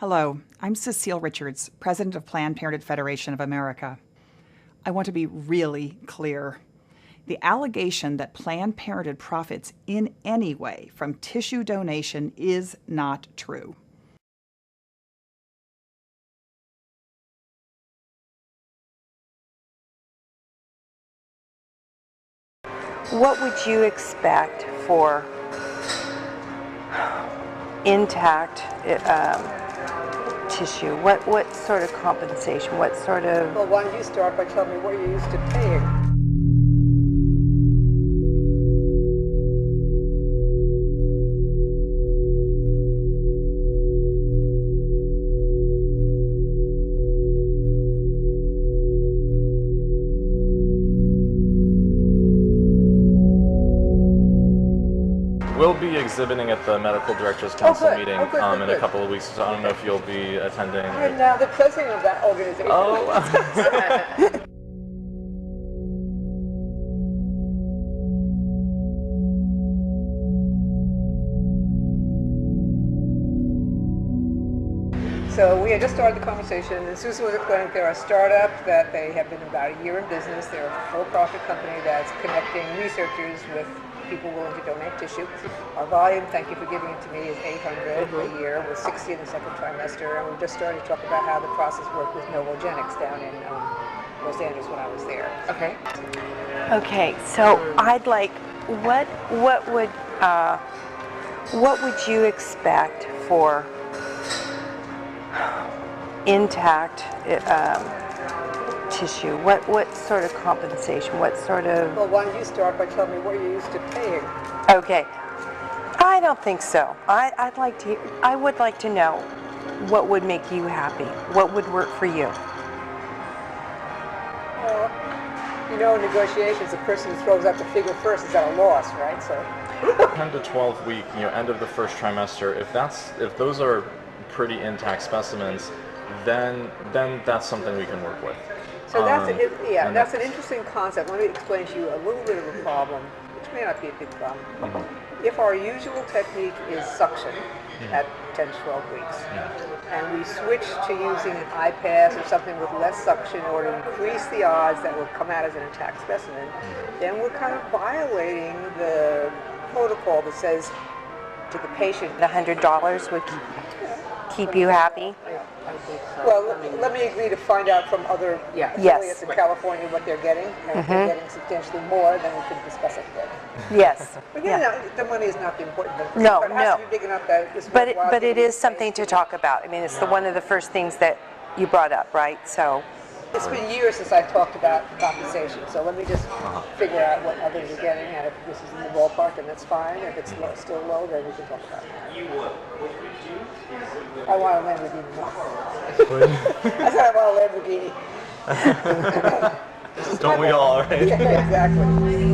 Hello, I'm Cecile Richards, President of Planned Parenthood Federation of America. I want to be really clear. The allegation that Planned Parenthood profits in any way from tissue donation is not true. What would you expect for intact tissue? What sort of compensation? What sort of... Well, why don't you start by telling me what you're used to paying? We'll be exhibiting at the Medical Directors Council meeting good. in a couple of weeks, so I don't know if you'll be attending. I'm now the president of that organization. Oh. So we had just started the conversation, and Susan was explaining they're a startup, that they have been about a year in business. They're a for-profit company that's connecting researchers with people willing to donate tissue. Our volume, thank you for giving it to me, is 800 a year with 60 in the second trimester, and we just started to talk about how the process worked with Novogenics down in Los Angeles when I was there. Okay. Okay, so I'd like, what would you expect for intact tissue? What sort of compensation? What sort of... Well, why don't you start by telling me what you're used to paying? Okay. I don't think so. I would like to know what would make you happy. What would work for you? Well, you know, in negotiations, the person who throws out the figure first is at a loss, right? So 10 to 12 week, end of the first trimester. If those are pretty intact specimens, then that's something we can work with. So that's an interesting concept. Let me explain to you a little bit of a problem, which may not be a big problem. Mm-hmm. If our usual technique is suction at 10 to 12 weeks, and we switch to using an iPass or something with less suction in order to increase the odds that will come out as an intact specimen, then we're kind of violating the protocol that says to the patient, $100 would keep you happy? well, let me agree to find out from other affiliates in California what they're getting, and if they're getting substantially more, then we can discuss it then. Yes. But the money is not the important thing. No, But it has to be big enough that it's But worthwhile it to is something to talk about. I mean, it's one of the first things that you brought up, right? So It's been years since I talked about compensation, so let me just figure out what others are getting, and if this is in the ballpark, then that's fine. If it's still low, then we can talk about it. I want a Lamborghini. I said I want a Lamborghini. Don't we all, right? Yeah, exactly.